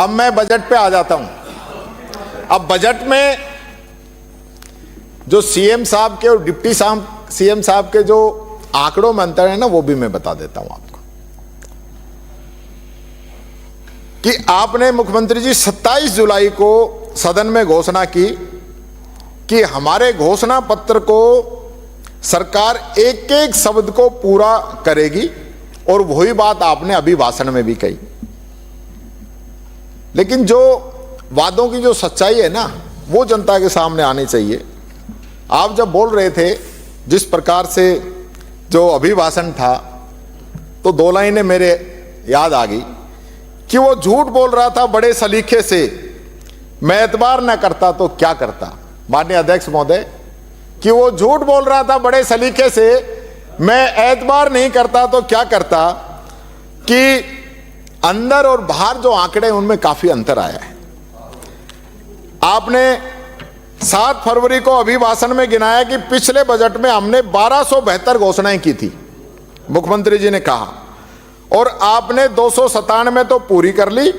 अब मैं बजट पे आ जाता हूं। अब बजट में जो सीएम साहब के और डिप्टी सीएम साहब के जो आंकड़ों में अंतर है ना, वो भी मैं बता देता हूं आपको कि आपने मुख्यमंत्री जी 27 जुलाई को सदन में घोषणा की कि हमारे घोषणा पत्र को सरकार एक एक शब्द को पूरा करेगी, और वही बात आपने अभी भाषण में भी कही। लेकिन जो वादों की जो सच्चाई है ना, वो जनता के सामने आनी चाहिए। आप जब बोल रहे थे जिस प्रकार से जो अभिभाषण था, तो दो लाइनें मेरे याद आ गई कि वो झूठ बोल रहा था बड़े सलीके से, मैं एतबार न करता तो क्या करता। माननीय अध्यक्ष महोदय, कि वो झूठ बोल रहा था बड़े सलीके से, मैं एतबार नहीं करता तो क्या करता, कि अंदर और बाहर जो आंकड़े उनमें काफी अंतर आया है। आपने 7 फरवरी को अभिभाषण में गिनाया कि पिछले बजट में हमने 1272 घोषणाएं की थी, मुख्यमंत्री जी ने कहा, और आपने 297 तो पूरी कर ली,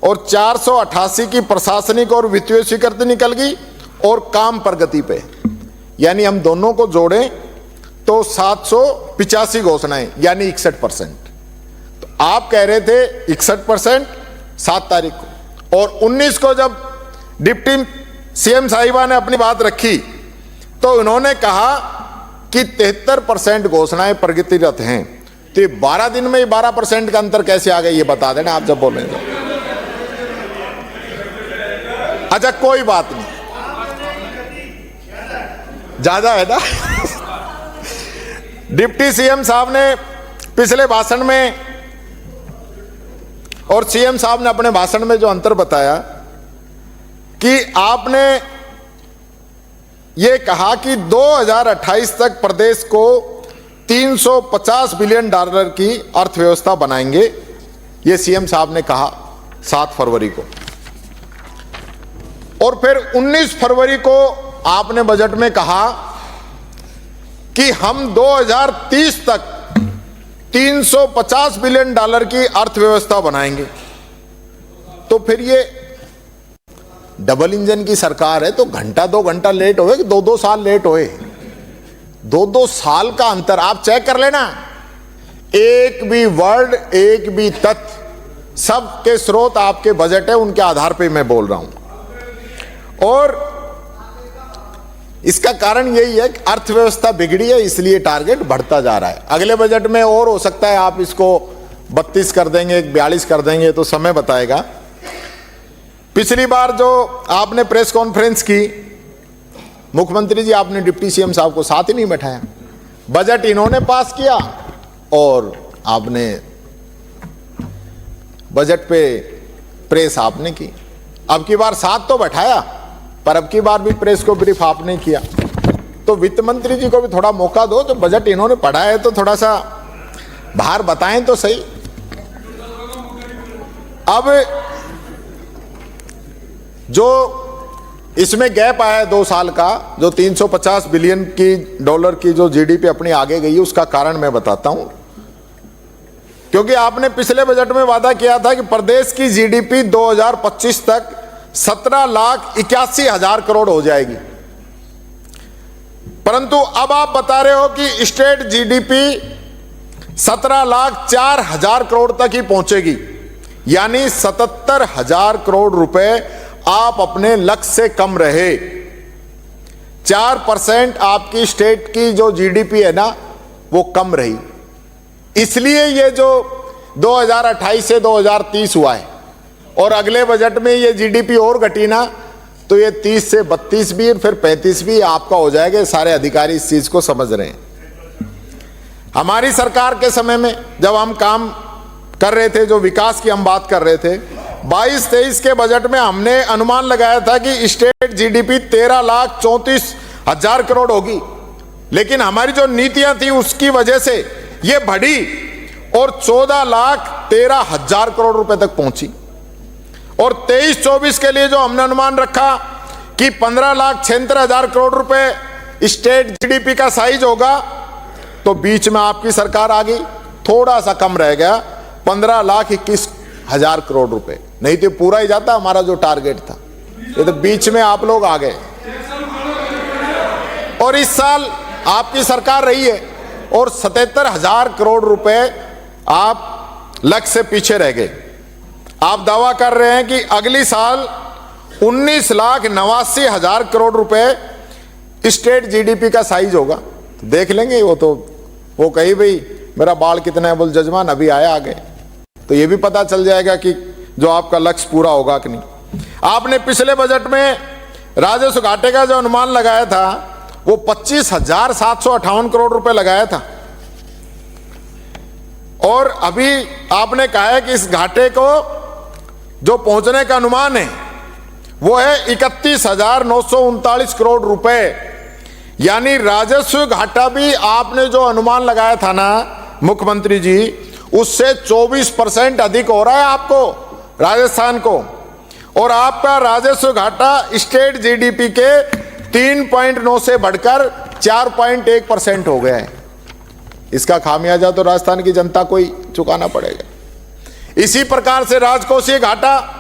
और 488 की प्रशासनिक और वित्तीय स्वीकृति निकल गई, और काम प्रगति पे, यानी हम दोनों को जोड़ें तो 785 घोषणाएं, यानी 61%। तो आप कह रहे थे 61% 7 तारीख को, और 19 को जब डिप्टी सीएम साहिबा ने अपनी बात रखी तो उन्होंने कहा कि 73% घोषणाएं प्रगतिरत हैं। तो ये 12 दिन में ही 12% का अंतर कैसे आ गया, ये बता देना आप जब बोल रहे थे। अच्छा, कोई बात नहीं, ज्यादा है ना। डिप्टी सीएम साहब ने पिछले भाषण में और सीएम साहब ने अपने भाषण में जो अंतर बताया कि आपने ये कहा कि 2028 तक प्रदेश को 350 बिलियन डॉलर की अर्थव्यवस्था बनाएंगे, ये सीएम साहब ने कहा 7 फरवरी को। और फिर 19 फरवरी को आपने बजट में कहा कि हम 2030 तक 350 बिलियन डॉलर की अर्थव्यवस्था बनाएंगे। तो फिर ये डबल इंजन की सरकार है, तो घंटा 2 घंटा लेट होए कि 2-2 साल लेट होए, 2-2 साल का अंतर आप चेक कर लेना। एक भी वर्ड, एक भी तथ्य, सबके स्रोत आपके बजट है, उनके आधार पे मैं बोल रहा हूं। और इसका कारण यही है कि अर्थव्यवस्था बिगड़ी है, इसलिए टारगेट बढ़ता जा रहा है। अगले बजट में और हो सकता है आप इसको 32 कर देंगे, 42 कर देंगे, तो समय बताएगा। पिछली बार जो आपने प्रेस कॉन्फ्रेंस की, मुख्यमंत्री जी आपने डिप्टी सीएम साहब को साथ ही नहीं बैठाया, बजट इन्होंने पास किया और आपने बजट पे प्रेस आपने की। अब की बार साथ तो बैठाया, पर अब की बार भी प्रेस को ब्रीफ आपने किया। तो वित्त मंत्री जी को भी थोड़ा मौका दो, जो बजट इन्होंने पढ़ा है तो थोड़ा सा बाहर बताएं तो सही। अब जो इसमें गैप आया है 2 साल का, जो 350 बिलियन की डॉलर की जो जीडीपी अपनी आगे गई है, उसका कारण मैं बताता हूं। क्योंकि आपने पिछले बजट में वादा किया था कि प्रदेश की जीडीपी 2025 तक 17,81,000 करोड़ हो जाएगी, परंतु अब आप बता रहे हो कि स्टेट जीडीपी 17,04,000 करोड़ तक ही पहुंचेगी, यानी 77,000 करोड़ रुपए आप अपने लक्ष्य से कम रहे। 4% आपकी स्टेट की जो जीडीपी है ना, वो कम रही। इसलिए ये जो 2028 से 2030 हुआ है, और अगले बजट में ये जीडीपी और घटी ना, तो ये 30 से 32 भी फिर 35 भी आपका हो जाएगा। सारे अधिकारी इस चीज को समझ रहे हैं। हमारी सरकार के समय में जब हम काम कर रहे थे, जो विकास की हम बात कर रहे थे, 22-23 के बजट में हमने अनुमान लगाया था कि स्टेट जीडीपी 13,34,000 करोड़ होगी, लेकिन हमारी जो नीतियां थी उसकी वजह से ये बढ़ी और 14,13,000 करोड़ रुपए तक पहुंची। और 23-24 के लिए जो हमने अनुमान रखा कि 15,76,000 करोड़ रुपए स्टेट जीडीपी का साइज होगा, तो बीच में आपकी सरकार आ गई, थोड़ा सा कम रह गया, 15,21,000 करोड़ रुपए। नहीं तो पूरा ही जाता हमारा जो टारगेट था। ये तो बीच में आप लोग आ गए। और इस साल आपकी सरकार रही है और 77,000 करोड़ रुपए आप लक्ष्य से पीछे रह गए। आप दावा कर रहे हैं कि अगली साल 19,89,000 करोड़ रुपए स्टेट जीडीपी का साइज होगा। तो देख लेंगे वो कही भाई मेरा बाल कितना है, बोल जजमान अभी आया आगे, तो ये भी पता चल जाएगा कि जो आपका लक्ष्य पूरा होगा कि नहीं। आपने पिछले बजट में राजस्व घाटे का जो अनुमान लगाया था वो 25,758 करोड़ रुपए लगाया था, और अभी आपने कहा है कि इस घाटे को जो पहुंचने का अनुमान है वो है 31,939 करोड़ रुपए। यानी राजस्व घाटा भी आपने जो अनुमान लगाया था ना मुख्यमंत्री जी, उससे 24% अधिक हो रहा है आपको राजस्थान को, और आपका राजस्व घाटा स्टेट जीडीपी के 3.9 से बढ़कर 4.1% हो गया है। इसका खामियाजा तो राजस्थान की जनता को ही चुकाना पड़ेगा। इसी प्रकार से राजकोषीय घाटा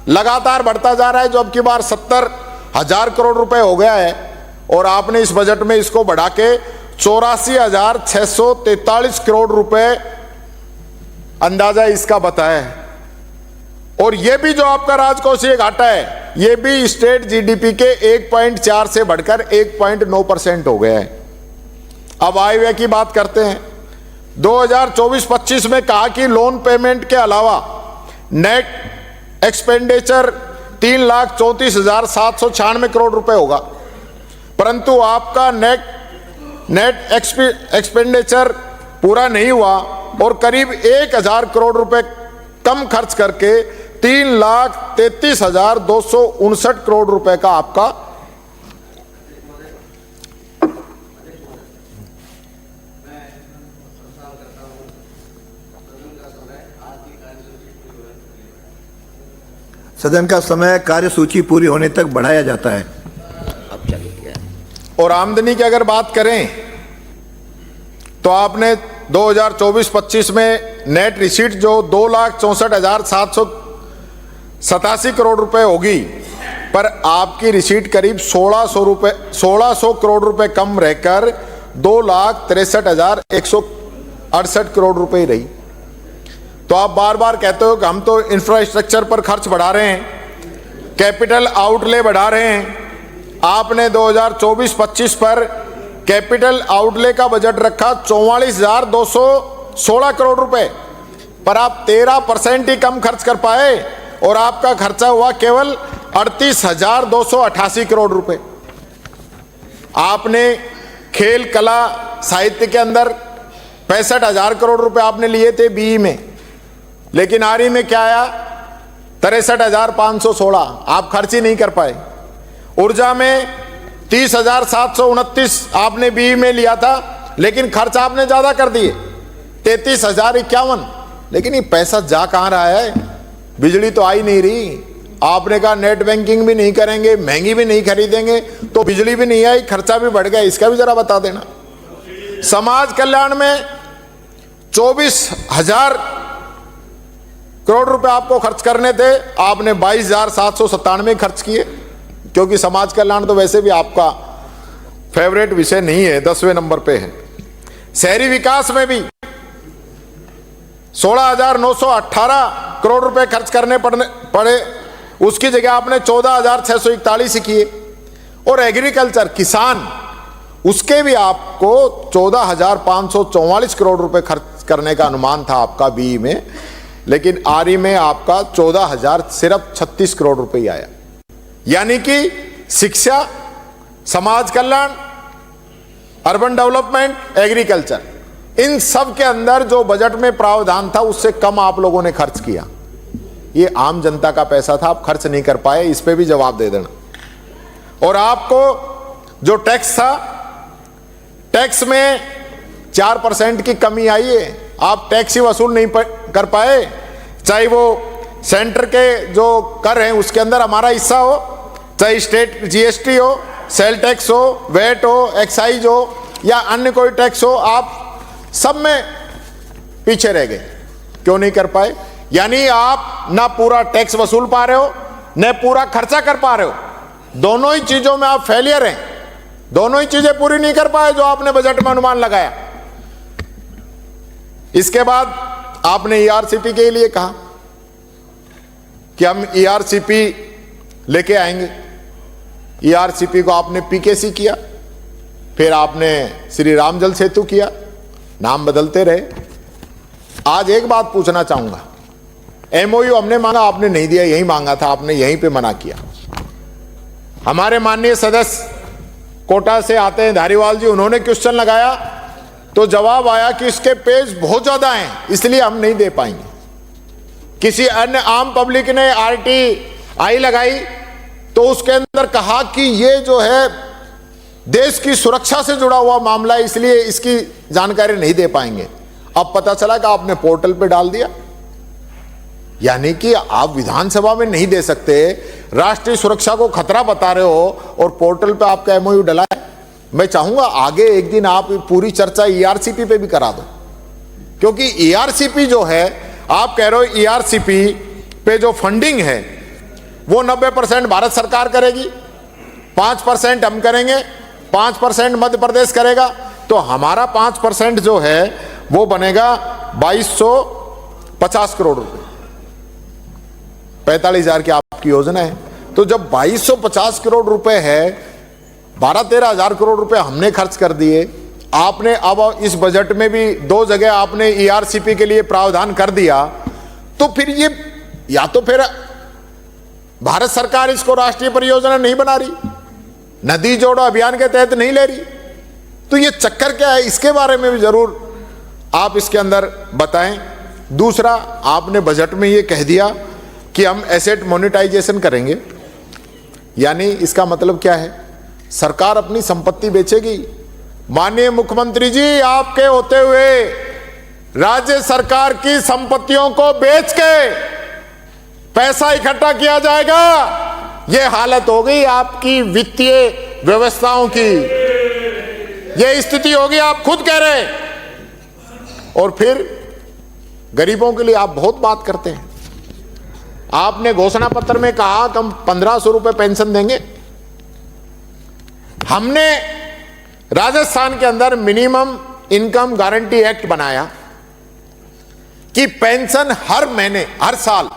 लगातार बढ़ता जा रहा है, जो अब की बार 70,000 करोड़ रुपए हो गया है, और आपने इस बजट में इसको बढ़ा के 84,643 करोड़ रुपए अंदाजा इसका बताया है। और यह भी जो आपका राजकोषीय घाटा है यह भी स्टेट जीडीपी के 1.4 से बढ़कर 1.9% हो गया है। अब आय व्यय की बात करते हैं। 2024-25 में कहा कि लोन पेमेंट के अलावा नेट एक्सपेंडिचर 3,34,796 करोड़ रुपए होगा, परंतु आपका नेट एक्सपेंडिचर पूरा नहीं हुआ और करीब 1,000 करोड़ रुपए कम खर्च करके 3,33,259 करोड़ रुपए का आपका सदन का समय कार्यसूची पूरी होने तक बढ़ाया जाता है। और आमदनी की अगर बात करें तो आपने 2024-25 में नेट रिसीट जो 2,64,787 करोड़ रुपए होगी, पर आपकी रिसीट करीब 1,600 करोड़ रुपए कम रहकर 2,63,168 करोड़ रुपए ही रही। तो आप बार बार कहते हो कि हम तो इंफ्रास्ट्रक्चर पर खर्च बढ़ा रहे हैं, कैपिटल आउटले बढ़ा रहे हैं। आपने 2024-25 पर कैपिटल आउटले का बजट रखा 44,216 करोड़ रुपए, पर आप 13% ही कम खर्च कर पाए और आपका खर्चा हुआ केवल 38,288 करोड़ रुपए। आपने खेल कला साहित्य के अंदर 65,000 करोड़ रुपए आपने लिए थे बीई में, लेकिन आरई में क्या आया 63,516, आप खर्च ही नहीं कर पाए। ऊर्जा में 30,729 आपने बीई में लिया था, लेकिन खर्च आपने ज्यादा कर दिए 33,051, लेकिन ये पैसा जा कहां रहा है? बिजली तो आई नहीं रही। आपने कहा नेट बैंकिंग भी नहीं करेंगे, महंगी भी नहीं खरीदेंगे, तो बिजली भी नहीं आई, खर्चा भी बढ़ गया। इसका भी जरा बता देना। समाज कल्याण में 24,000 करोड़ रुपए आपको खर्च करने थे, आपने 22,797 खर्च किए, क्योंकि समाज कल्याण तो वैसे भी आपका फेवरेट विषय नहीं है, 10वें नंबर पे है। शहरी विकास में भी 16,918 करोड़ रुपए खर्च करने पड़े, उसकी जगह आपने 14,641 किए। और एग्रीकल्चर किसान, उसके भी आपको 14,544 करोड़ रुपए खर्च करने का अनुमान था आपका बीई में, लेकिन आरई में आपका 14,000 सिर्फ 36 करोड़ रुपए आया। यानी कि शिक्षा, समाज कल्याण, अर्बन डेवलपमेंट, एग्रीकल्चर, इन सब के अंदर जो बजट में प्रावधान था उससे कम आप लोगों ने खर्च किया। ये आम जनता का पैसा था, आप खर्च नहीं कर पाए, इस पे भी जवाब दे देना। और आपको जो टैक्स था, टैक्स में 4% की कमी आई है, आप टैक्स ही वसूल नहीं कर पाए। चाहे वो सेंटर के जो कर हैं उसके अंदर हमारा हिस्सा हो, चाहे स्टेट जीएसटी हो, सेल टैक्स हो, वेट हो, एक्साइज हो या अन्य कोई टैक्स हो, आप सब में पीछे रह गए। क्यों नहीं कर पाए? यानी आप ना पूरा टैक्स वसूल पा रहे हो न पूरा खर्चा कर पा रहे हो। दोनों ही चीजों में आप फेलियर हैं, दोनों ही चीजें पूरी नहीं कर पाए जो आपने बजट में अनुमान लगाया। इसके बाद आपने ईआरसीपी के लिए कहा कि हम ईआरसीपी लेके आएंगे। ईआरसीपी को आपने पीकेसी किया, फिर आपने श्री राम जल सेतु किया, नाम बदलते रहे। आज एक बात पूछना चाहूंगा, एमओयू हमने मांगा, आपने नहीं दिया, यही मांगा था आपने, यहीं पे मना किया। हमारे माननीय सदस्य कोटा से आते हैं धारीवाल जी, उन्होंने क्वेश्चन लगाया तो जवाब आया कि इसके पेज बहुत ज्यादा हैं इसलिए हम नहीं दे पाएंगे। किसी अन्य आम पब्लिक ने आरटीआई लगाई तो उसके अंदर कहा कि ये जो है देश की सुरक्षा से जुड़ा हुआ मामला है इसलिए इसकी जानकारी नहीं दे पाएंगे। अब पता चला कि आपने पोर्टल पे डाल दिया, यानी कि आप विधानसभा में नहीं दे सकते, राष्ट्रीय सुरक्षा को खतरा बता रहे हो और पोर्टल पे आपका एमओयू डला है। मैं चाहूंगा आगे एक दिन आप पूरी चर्चा ईआरसीपी पे भी करा दो, क्योंकि ईआरसीपी जो है, आप कह रहे हो ईआरसीपी पे जो फंडिंग है वो 90% भारत सरकार करेगी, 5% हम करेंगे, 5% मध्य प्रदेश करेगा, तो हमारा 5% जो है वो बनेगा 2250 करोड़ रुपए। 45,000 की आपकी योजना है, तो जब 2250 करोड़ रुपए है, 12-13 हजार करोड़ रुपए हमने खर्च कर दिए। आपने अब इस बजट में भी 2 जगह आपने ईआरसीपी के लिए प्रावधान कर दिया, तो फिर ये या तो फिर भारत सरकार इसको राष्ट्रीय परियोजना नहीं बना रही, नदी जोड़ो अभियान के तहत नहीं ले रही, तो ये चक्कर क्या है, इसके बारे में भी जरूर आप इसके अंदर बताएं। दूसरा, आपने बजट में ये कह दिया कि हम एसेट मोनेटाइजेशन करेंगे, यानी इसका मतलब क्या है, सरकार अपनी संपत्ति बेचेगी। माननीय मुख्यमंत्री जी, आपके होते हुए राज्य सरकार की संपत्तियों को बेच के पैसा इकट्ठा किया जाएगा। यह हालत हो गई आपकी वित्तीय व्यवस्थाओं की, यह स्थिति होगी, आप खुद कह रहे हैं। और फिर गरीबों के लिए आप बहुत बात करते हैं। आपने घोषणा पत्र में कहा कि हम 1500 रुपए पेंशन देंगे। हमने राजस्थान के अंदर मिनिमम इनकम गारंटी एक्ट बनाया कि पेंशन हर महीने, हर साल